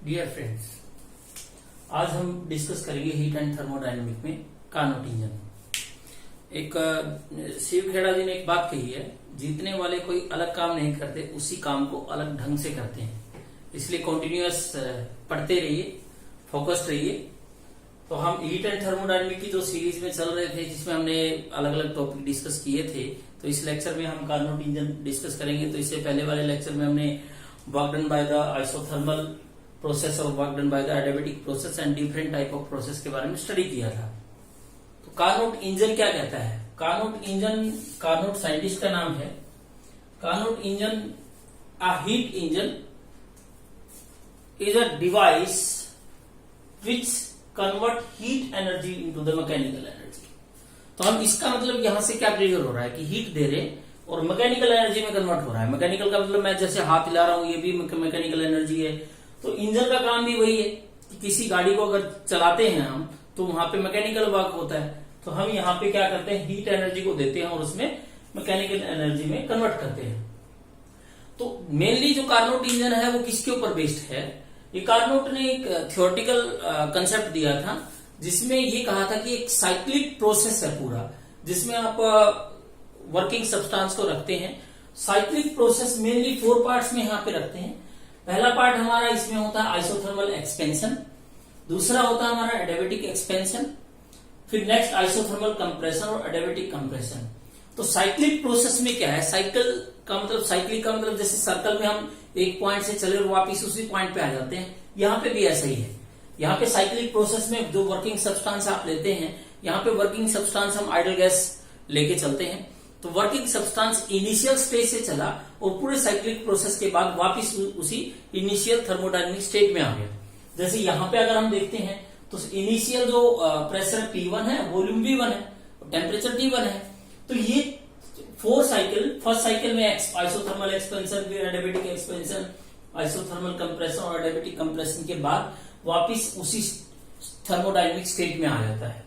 Dear friends, आज हम discuss करेंगे हीट एंड थर्मोडायनेमिक में कार्नोट इंजन। एक शिव खेड़ा जी ने एक बात कही है, जीतने वाले कोई अलग काम नहीं करते, उसी काम को अलग ढंग से करते हैं। इसलिए कंटिन्यूअस पढ़ते रहिए, फोकस्ड रहिए। तो हम हीट एंड थर्मोडायनेमिक की जो सीरीज में चल रहे थे, जिसमें हमने अलग अलग टॉपिक डिस्कस किए थे, तो इस लेक्चर में हम कार्नोट इंजन डिस्कस करेंगे। तो इससे पहले वाले लेक्चर में हमने work done by the isothermal process और work done by the adiabatic process and different type of process के बारे में स्टडी किया था। तो कार्नोट इंजन क्या कहता है? कार्नोट इंजन, कार्नोट साइंटिस्ट का नाम है। Carnot engine, a heat engine is a device which convert heat energy into the mechanical energy। तो हम इसका मतलब यहां से क्या क्लियर हो रहा है कि हीट दे रहे और मैकेनिकल एनर्जी में कन्वर्ट हो रहा है। मैकेनिकल का मतलब मैं जैसे हाथ हिला रहा हूं, ये भी मैकेनिकल एनर्जी है। तो इंजन का काम भी वही है कि किसी गाड़ी को अगर चलाते हैं हम, तो वहां पे मैकेनिकल वर्क होता है। तो हम यहाँ पे क्या करते हैं, हीट एनर्जी को देते हैं और उसमें मैकेनिकल एनर्जी में कन्वर्ट करते हैं। तो मेनली जो कार्नोट इंजन है वो किसके ऊपर बेस्ड है? ये कार्नोट ने एक थियोरेटिकल कंसेप्ट दिया था, जिसमें ये कहा था कि एक साइक्लिक प्रोसेस है पूरा, जिसमें आप वर्किंग सब्सटेंस को रखते हैं। साइक्लिक प्रोसेस मेनली 4 पार्ट्स में यहाँ पे रखते हैं। पहला पार्ट हमारा इसमें होता है आइसोथर्मल एक्सपेंशन, दूसरा होता है हमारा एडियाबेटिक एक्सपेंशन, फिर नेक्स्ट आइसोथर्मल कंप्रेशन और एडियाबेटिक कंप्रेशन। तो साइक्लिक प्रोसेस में क्या है? साइकिल का मतलब, साइक्लिक का मतलब जैसे सर्कल में हम एक पॉइंट से चले और वापिस उसी पॉइंट पे आ जाते हैं, यहाँ पे भी ऐसा ही है। यहाँ पे साइक्लिक प्रोसेस में जो वर्किंग सब्सटेंस आप लेते हैं, यहाँ पे वर्किंग सब्सटेंस हम आइडल गैस लेके चलते हैं। तो वर्किंग सब्सटेंस इनिशियल स्टेज से चला और पूरे साइक्लिक प्रोसेस के बाद वापिस उसी इनिशियल थर्मोडायनेमिक स्टेट में आ गया। जैसे यहाँ पे अगर हम देखते हैं तो इनिशियल जो प्रेशर P1 है, वॉल्यूम V1 है, टेम्परेचर T1 है। तो ये 4 साइकिल, फर्स्ट साइकिल में आइसोथर्मल एक्सपेंशन, फिर एडियाबेटिक एक्सपेंशन, आइसोथर्मल कंप्रेशन और एडियाबेटिक कंप्रेशन के बाद वापिस उसी थर्मोडायनेमिक स्टेट में आ जाता है।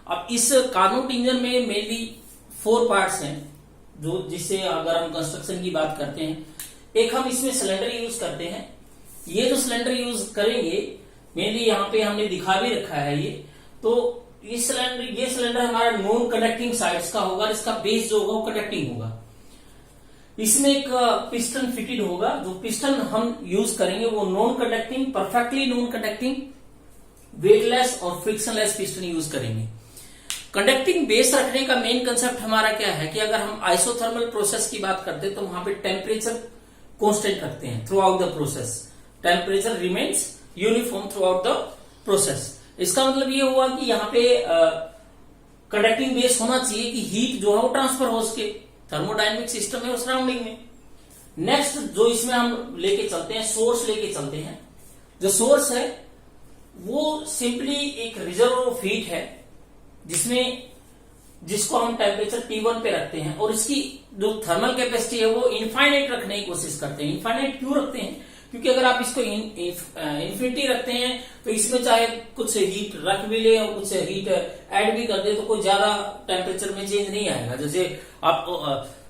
अब इस कार्नोट इंजन में मेनली 4 पार्ट्स हैं, जो जिससे अगर हम कंस्ट्रक्शन की बात करते हैं, एक हम इसमें सिलेंडर यूज करते हैं। ये जो सिलेंडर यूज करेंगे मेनली यहाँ पे हमने दिखा भी रखा है ये। तो ये सिलेंडर हमारा नॉन कंडक्टिंग साइड्स का होगा, इसका बेस जो होगा वो कंडक्टिंग होगा। इसमें एक पिस्टन फिटेड होगा। जो पिस्टन हम यूज करेंगे वो non conducting, perfectly non conducting, weightless और फ्रिक्शनलेस पिस्टन यूज करेंगे। कंडक्टिंग बेस रखने का मेन कंसेप्ट हमारा क्या है कि अगर हम आइसोथर्मल प्रोसेस की बात करते हैं तो वहां पे टेम्परेचर कांस्टेंट रखते हैं through out the process. Temperature remains uniform through out the process. इसका मतलब ये हुआ कि यहाँ पे कंडक्टिंग बेस होना चाहिए कि हीट जो है वो ट्रांसफर हो सके थर्मोडायनेमिक सिस्टम में और सराउंडिंग में। नेक्स्ट जो इसमें हम लेके चलते हैं, सोर्स लेके चलते हैं। जो सोर्स है वो सिंपली एक रिजर्व ऑफ हीट है, जिसको हम टेम्परेचर T1 पे रखते हैं और इसकी जो थर्मल कैपेसिटी है वो इनफाइनाइट रखने की कोशिश करते हैं। इनफाइनाइट क्यों रखते हैं? क्योंकि अगर आप इसको इन्फिनिटी रखते हैं तो इसमें चाहे कुछ हीट रख भी ले और कुछ हीट ऐड भी कर दे तो कोई ज्यादा टेम्परेचर में चेंज नहीं आएगा। जैसे आप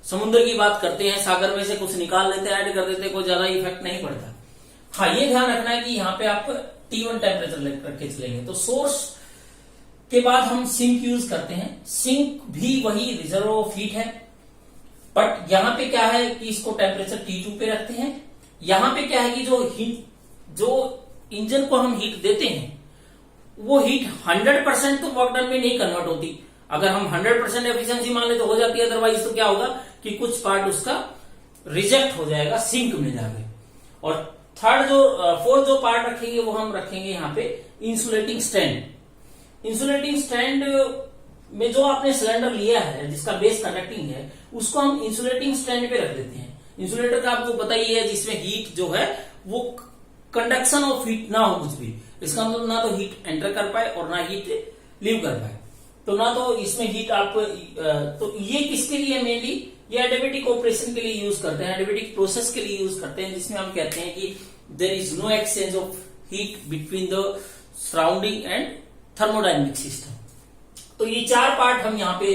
समुद्र की बात करते हैं, सागर में से कुछ निकाल लेते हैं, ऐड कर देते हैं, कोई ज्यादा इफेक्ट नहीं पड़ता। हाँ, ये ध्यान रखना है कि यहाँ पे आप T1 टेम्परेचर रख के चलेंगे। तो सोर्स के बाद हम सिंक यूज करते हैं। सिंक भी वही रिजर्व ऑफ हीट है, बट यहाँ पे क्या है कि इसको टेम्परेचर T2 पे रखते हैं। यहाँ पे क्या है कि जो इंजन को हम हीट देते हैं वो हीट 100% तो वर्क डन में नहीं कन्वर्ट होती। अगर हम 100% एफिशिएंसी मान ले तो हो जाती है, अदरवाइज तो क्या होगा कि कुछ पार्ट उसका रिजेक्ट हो जाएगा सिंक में जाके। और फोर्थ जो पार्ट रखेंगे वो हम रखेंगे यहाँ पे इंसुलेटिंग स्टैंड। इंसुलेटिंग स्टैंड में जो आपने सिलेंडर लिया है जिसका बेस कंडक्टिंग है, उसको हम इंसुलेटिंग स्टैंड पे रख देते हैं। इंसुलेटर का आपको पता ही है, जिसमें हीट जो है वो कंडक्शन ऑफ हीट ना हो कुछ भी। इसका मतलब ना तो हीट एंटर कर पाए और ना हीट लीव कर पाए। तो ना तो इसमें हीट आप, तो ये किसके लिए मेनली ये एडियाबेटिक ऑपरेशन के लिए यूज करते हैं, एडियाबेटिक प्रोसेस के लिए यूज करते हैं, जिसमें हम कहते हैं कि there is no exchange of heat between the surrounding and thermodynamic system. तो ये 4 पार्ट हम यहाँ पे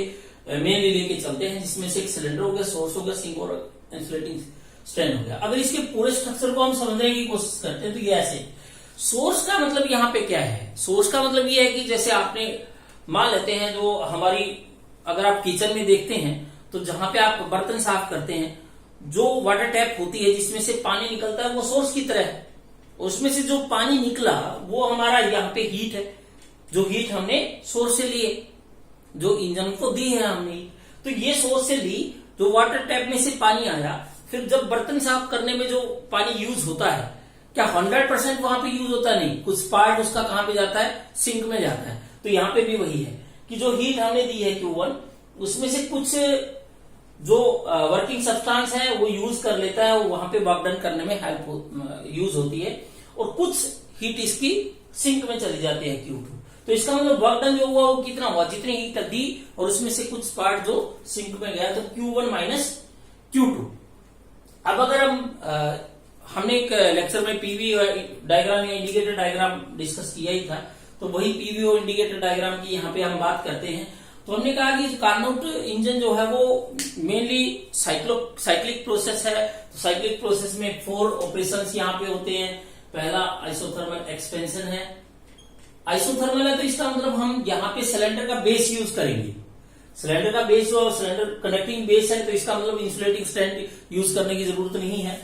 मेनली लेके चलते हैं, जिसमें से एक सिलेंडर हो गया, सोर्स हो गया, सिंक और इंसुलेटिंग स्टैंड हो गया। अगर इसके पूरे स्ट्रक्चर को हम समझने की कोशिश करते हैं तो ये ऐसे सोर्स का मतलब यहाँ पे क्या है? सोर्स का मतलब ये है कि जैसे आपने मान लेते हैं, जो हमारी अगर आप किचन में देखते हैं तो जहां पे आप बर्तन साफ करते हैं, जो वाटर टैप होती है जिसमें से पानी निकलता है वो सोर्स की तरह है। उसमें से जो पानी निकला वो हमारा यहाँ पे हीट है, जो हीट हमने सोर्स से लिए, जो इंजन को दी है हमने। तो ये सोर्स से ली, जो वाटर टैप में से पानी आया, फिर जब बर्तन साफ करने में जो पानी यूज होता है, क्या 100% वहां पे यूज होता नहीं, कुछ पार्ट उसका कहां पे जाता है, सिंक में जाता है। तो यहाँ पे भी वही है कि जो हीट हमने दी है Q1, उसमें से कुछ जो वर्किंग सब्सटेंस है वो यूज कर लेता है, वो वहां पे वर्क डन करने में हेल्प यूज होती है, और कुछ हीट इसकी सिंक में चली जाती है Q2। तो इसका मतलब वर्क डन जो हुआ वो कितना हुआ, जितनी हीट दी और उसमें से कुछ पार्ट जो सिंक में गया, तो Q1 माइनस Q2। अब अगर हमने एक लेक्चर में पीवी डायग्राम या इंडिकेटर डायग्राम डिस्कस किया ही था, तो वही पीवी और इंडिकेटर डायग्राम की यहाँ पे हम बात करते हैं। तो हमने कहा कि कार्नोट इंजन जो है वो मेनली साइक्लिक प्रोसेस है। तो साइक्लिक प्रोसेस में 4 ऑपरेशंस यहाँ पे होते हैं। पहला आइसोथर्मल एक्सपेंशन है। आइसोथर्मल है तो इसका मतलब हम यहाँ पे सिलेंडर का बेस यूज करेंगे। सिलेंडर का बेस जो सिलेंडर कंडक्टिंग बेस है, तो इसका मतलब इंसुलेटिंग स्ट्रैंड यूज करने की जरूरत नहीं है।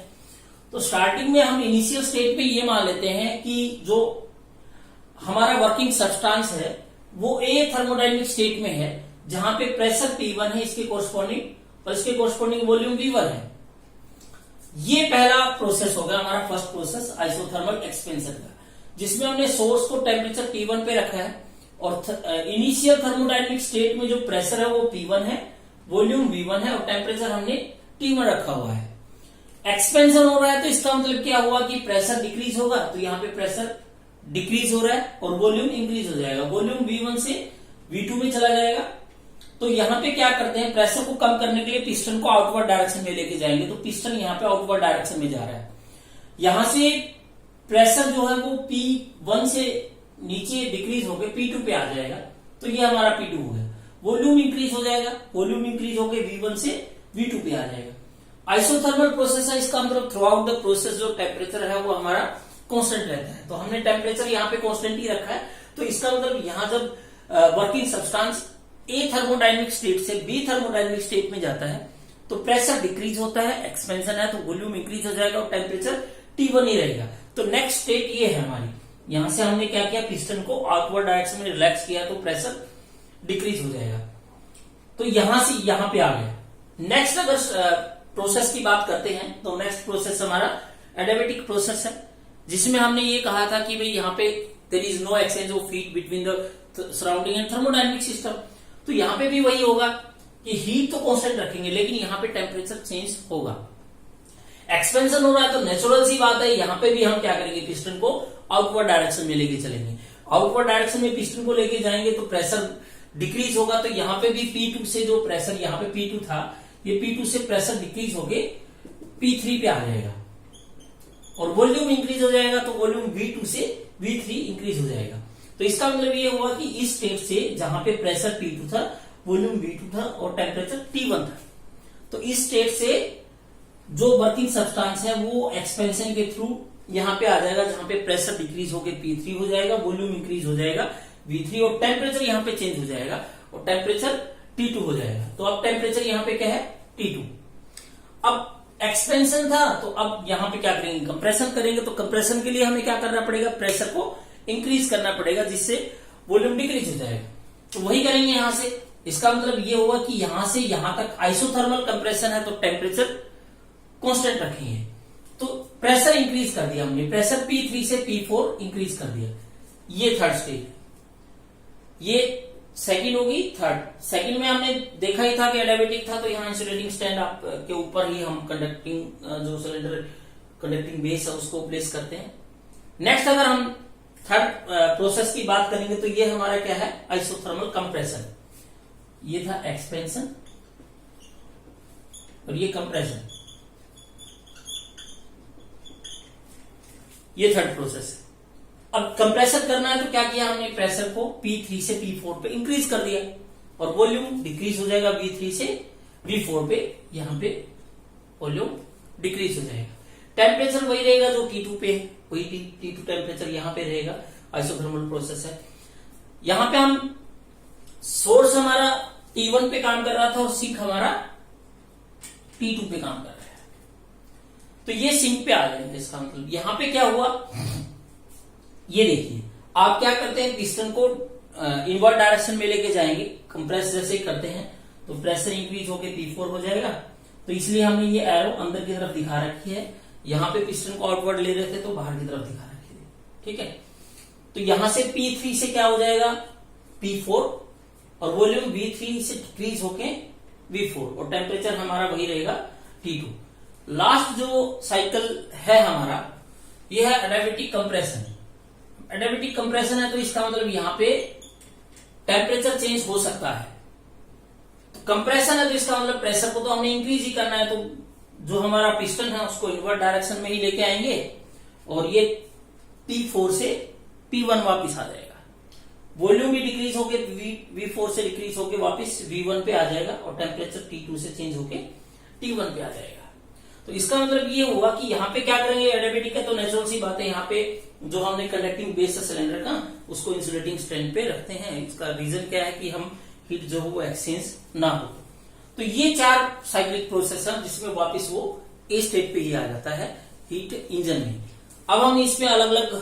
तो स्टार्टिंग में हम इनिशियल स्टेट पे ये मान लेते हैं कि जो हमारा वर्किंग सब्सटेंस है वो ए थर्मोडायनेमिक स्टेट में है, जहां पे प्रेशर P1 है इसके कोरस्पॉन्डिंग, और इसके कोरस्पॉन्डिंग वॉल्यूम V1 है। ये पहला प्रोसेस होगा हमारा फर्स्ट प्रोसेस आइसोथर्मल एक्सपेंशन का, जिसमें हमने सोर्स को टेम्परेचर T1 पे रखा है, और इनिशियल थर्मोडायनेमिक स्टेट में जो प्रेशर है वो P1 है, वॉल्यूम V1 है, और टेम्परेचर हमने T1 रखा हुआ है। एक्सपेंशन हो रहा है तो इसका मतलब क्या हुआ कि प्रेशर डिक्रीज होगा, तो यहाँ पे प्रेशर डिक्रीज हो रहा है और वॉल्यूम इंक्रीज हो जाएगा। वॉल्यूम V1 से V2 में चला जाएगा। तो यहाँ पे क्या करते हैं, प्रेशर को कम करने के लिए पिस्टन को आउटवर्ड डायरेक्शन में लेके जाएंगे। तो पिस्टन यहाँ पे आउटवर्ड डायरेक्शन में जा रहा है। यहां से प्रेशर जो है वो P1 से नीचे डिक्रीज होकर P2 पे आ जाएगा। तो ये हमारा P2 हो गया। वॉल्यूम इंक्रीज हो जाएगा, वॉल्यूम इंक्रीज होकर V1 से V2 पे आ जाएगा। आइसोथर्मल प्रोसेस है, इसका मतलब थ्रू आउट द प्रोसेस जो टेम्परेचर है वो हमारा कांस्टेंट रहता है। तो हमने टेम्परेचर यहाँ पे कांस्टेंट ही रखा है। तो इसका मतलब यहाँ जब वर्किंग सब्सटेंस ए थर्मोडायनेमिक स्टेट से बी थर्मोडायनेमिक स्टेट में जाता है तो प्रेशर डिक्रीज होता है, एक्सपेंशन है तो वॉल्यूम इंक्रीज हो जाएगा और टेम्परेचर T1 ही रहेगा। तो नेक्स्ट स्टेट ये है हमारी। यहां से हमने क्या किया, पिस्टन को आउटवर्ड डायरेक्शन में रिलैक्स किया तो प्रेशर डिक्रीज हो जाएगा। तो यहां से यहां पे आ गया। नेक्स्ट अगर प्रोसेस की बात करते हैं तो नेक्स्ट प्रोसेस हमारा एडियाबेटिक प्रोसेस है, जिसमें हमने ये कहा था कि भाई यहाँ पे there is no exchange of heat between the surrounding and thermodynamic system. तो यहाँ पे भी वही होगा कि हीट तो कांस्टेंट रखेंगे लेकिन यहाँ पे टेम्परेचर चेंज होगा। एक्सपेंशन हो रहा है तो नेचुरल सी बात है, यहाँ पे भी हम क्या करेंगे, पिस्टन को आउटवर्ड डायरेक्शन में लेके चलेंगे। आउटवर्ड डायरेक्शन में पिस्टन को लेके जाएंगे तो प्रेशर डिक्रीज होगा। तो यहाँ पे भी P2 से जो प्रेशर यहाँ पे P2 था, ये P2 से प्रेशर डिक्रीज होके P3 पे आ जाएगा और वॉल्यूम इंक्रीज हो जाएगा। तो वॉल्यूम V2 से V3 इंक्रीज हो जाएगा। तो इसका मतलब ये हुआ कि इस स्टेट से जहां पे प्रेशर P2 था, वॉल्यूम V2 था और टेम्परेचर T1 था, तो इस स्टेट से जो वर्किंग सब्सटेंस है वो एक्सपेंशन के थ्रू यहां पे आ जाएगा, जहां पे प्रेशर डिक्रीज होके P3 हो जाएगा, वॉल्यूम इंक्रीज हो जाएगा V3 और टेम्परेचर यहां पे चेंज हो जाएगा और टेम्परेचर T2 हो जाएगा। तो अब टेम्परेचर यहां पे क्या है, T2। अब एक्सपेंशन था तो अब यहां पे क्या करेंगे, कंप्रेशन करेंगे। तो कंप्रेशन के लिए हमें क्या करना पड़ेगा, प्रेशर को इंक्रीज करना पड़ेगा, जिससे वॉल्यूम डिक्रीज हो जाएगा। तो वही करेंगे यहां से। इसका मतलब ये होगा कि यहां से यहां तक आइसोथर्मल कंप्रेशन है तो टेम्परेचर कांस्टेंट रखेंगे। तो प्रेशर इंक्रीज कर दिया हमने, प्रेशर P3 से P4 इंक्रीज कर दिया। ये थर्ड स्टेज, ये सेकंड होगी। थर्ड सेकंड में हमने देखा ही था कि एडियाबेटिक था, तो यहाँ इंसुलेटिंग स्टैंड के ऊपर ही हम कंडक्टिंग जो सिलेंडर कंडक्टिंग बेस है उसको प्लेस करते हैं। नेक्स्ट अगर हम थर्ड प्रोसेस की बात करेंगे तो ये हमारा क्या है, आइसोथर्मल कंप्रेशन। ये था एक्सपेंशन और ये कंप्रेशन, ये थर्ड प्रोसेस है। अब कंप्रेसर करना है तो क्या किया हमने, प्रेशर को P3 से P4 पे इंक्रीज कर दिया और वॉल्यूम डिक्रीज हो जाएगा V3 से V4 पे, यहां पे वॉल्यूम डिक्रीज हो जाएगा। टेम्परेचर वही रहेगा जो T2 पे है, वही T2 टेम्परेचर यहाँ पे रहेगा। आइसोथर्मल प्रोसेस है। यहाँ पे हम सोर्स हमारा T1 पे काम कर रहा था और सिंक हमारा T2 पे काम कर रहा है, तो ये सिंक पे आ जाएंगे। इसका मतलब यहाँ पे क्या हुआ, ये देखिए आप क्या करते हैं, पिस्टन को इनवर्ट डायरेक्शन में लेके जाएंगे, कंप्रेस जैसे करते हैं तो प्रेशर इंक्रीज होके P4 हो जाएगा। तो इसलिए हमने ये एरो अंदर की तरफ दिखा रखी है। यहाँ पे पिस्टन को आउटवर्ड ले रहे थे तो बाहर की तरफ दिखा रखी है, ठीक है। तो यहां से P3 से क्या हो जाएगा P4 और वॉल्यूम V3 से डिक्रीज होके V4 और टेम्परेचर हमारा वही रहेगा T2। लास्ट जो साइकिल है हमारा ये है एडियाबेटिक कंप्रेशन। एडियाबेटिक कंप्रेशन है तो इसका मतलब यहां पे टेम्परेचर चेंज हो सकता है। कंप्रेशन है तो इसका मतलब प्रेशर को तो हमने इंक्रीज ही करना है, तो जो हमारा पिस्टन है उसको इनवर्ट डायरेक्शन में ही लेके आएंगे और ये P4 से P1 वापस आ जाएगा। वॉल्यूम भी डिक्रीज होके V4 से डिक्रीज होके वापस V1 पे आ जाएगा और टेम्परेचर T2 से चेंज होके T1 पे आ जाएगा। तो इसका मतलब ये हुआ कि यहाँ पे क्या करेंगे, एडियाबेटिक है तो नेचुरल सी बात है, यहाँ पे जो हमने कंडक्टिंग बेस है सिलेंडर का उसको इंसुलेटिंग स्ट्रेंथ पे रखते हैं। इसका रीजन क्या है कि हम हीट जो हो वो एक्सचेंज ना हो। तो ये 4 साइक्लिक प्रोसेस है जिसमें वापस वो ए स्टेट पे ही आ जाता है हीट इंजन में। अब हम इसमें अलग अलग